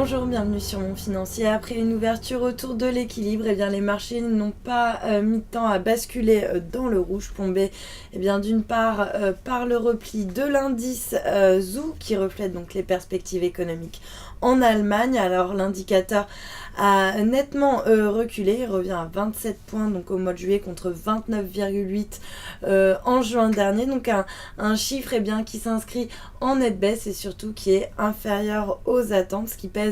Bonjour, bienvenue sur Mon Financier. Après une ouverture autour de l'équilibre, les marchés n'ont pas mis de temps à basculer dans le rouge, plombé d'une part par le repli de l'indice ZOO qui reflète donc les perspectives économiques en Allemagne. Alors l'indicateur a nettement reculé, il revient à 27 points donc au mois de juillet contre 29,8 en juin dernier. Donc un chiffre qui s'inscrit en nette baisse et surtout qui est inférieur aux attentes, ce qui pèse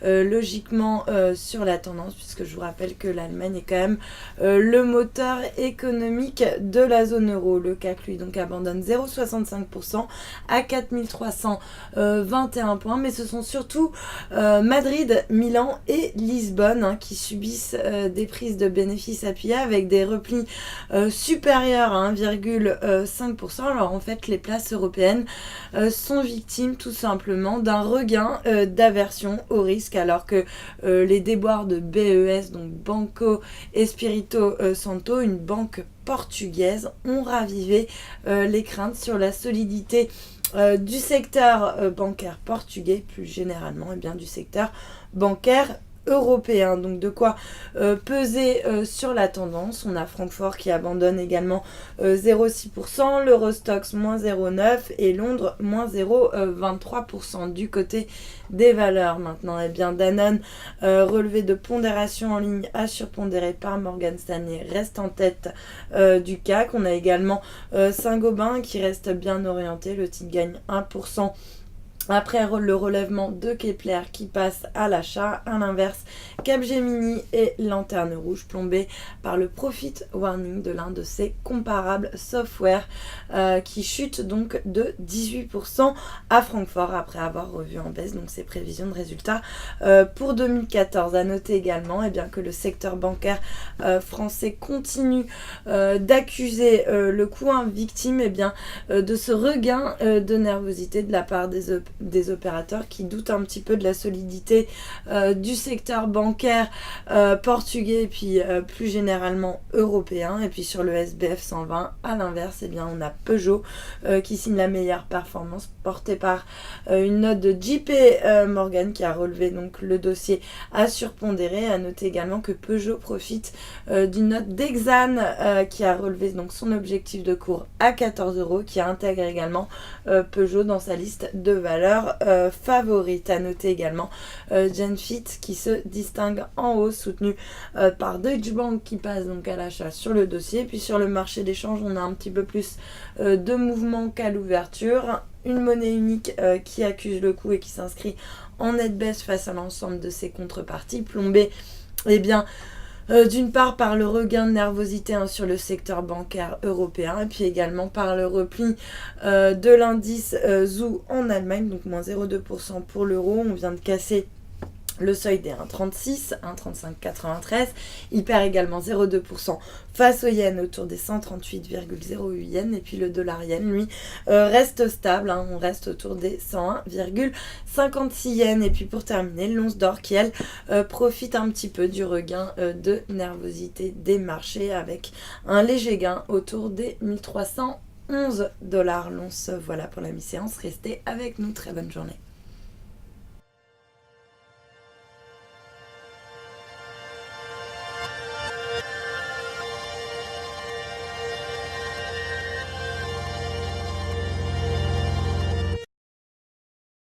logiquement sur la tendance, puisque je vous rappelle que l'Allemagne est quand même le moteur économique de la zone euro. Le CAC lui donc abandonne 0,65% à 4321 points, mais ce sont surtout Madrid, Milan et Lisbonne qui subissent des prises de bénéfices appuyées avec des replis supérieurs à 1,5%. Alors en fait les places européennes sont victimes tout simplement d'un regain d'aversion au risque, alors que les déboires de BES, donc Banco Espírito Santo, une banque portugaise, ont ravivé les craintes sur la solidité du secteur bancaire portugais, plus généralement du secteur bancaire européen. Donc de quoi peser sur la tendance. On a Francfort qui abandonne également 0,6%, l'Eurostoxx moins 0,9% et Londres moins 0,23%. Du côté des valeurs maintenant, Danone, relevé de pondération en ligne à surpondéré par Morgan Stanley, reste en tête du CAC. On a également Saint-Gobain qui reste bien orienté, le titre gagne 1%. Après le relèvement de Kepler qui passe à l'achat, à l'inverse, Capgemini et Lanterne Rouge plombés par le profit warning de l'un de ses comparables software qui chute donc de 18% à Francfort après avoir revu en baisse donc ses prévisions de résultats pour 2014. À noter également que le secteur bancaire français continue d'accuser le coup victime de ce regain de nervosité de la part des opérateurs qui doutent un petit peu de la solidité du secteur bancaire portugais et puis plus généralement européen. Et puis sur le SBF 120, à l'inverse, on a Peugeot qui signe la meilleure performance, portée par une note de JP Morgan qui a relevé donc le dossier à surpondérer. À noter également que Peugeot profite d'une note d'Exane qui a relevé donc son objectif de cours à 14 €, qui intègre également Peugeot dans sa liste de valeurs favorites. À noter également Genfit qui se distingue en hausse, soutenu par Deutsche Bank qui passe donc à l'achat sur le dossier. Puis sur le marché d'échange, on a un petit peu plus de mouvements qu'à l'ouverture. Une monnaie unique qui accuse le coup et qui s'inscrit en nette baisse face à l'ensemble de ses contreparties, plombée d'une part par le regain de nervosité sur le secteur bancaire européen et puis également par le repli de l'indice ZOO en Allemagne, donc moins 0,2% pour l'euro. On vient de casser le seuil des 1,36, 1,3593. Il perd également 0,2% face au yen autour des 138,08 yens. Et puis le dollar yen, lui, reste stable. On reste autour des 101,56 yens. Et puis pour terminer, l'once d'or qui, elle, profite un petit peu du regain de nervosité des marchés avec un léger gain autour des 1311 $ l'once. Voilà pour la mi-séance. Restez avec nous. Très bonne journée.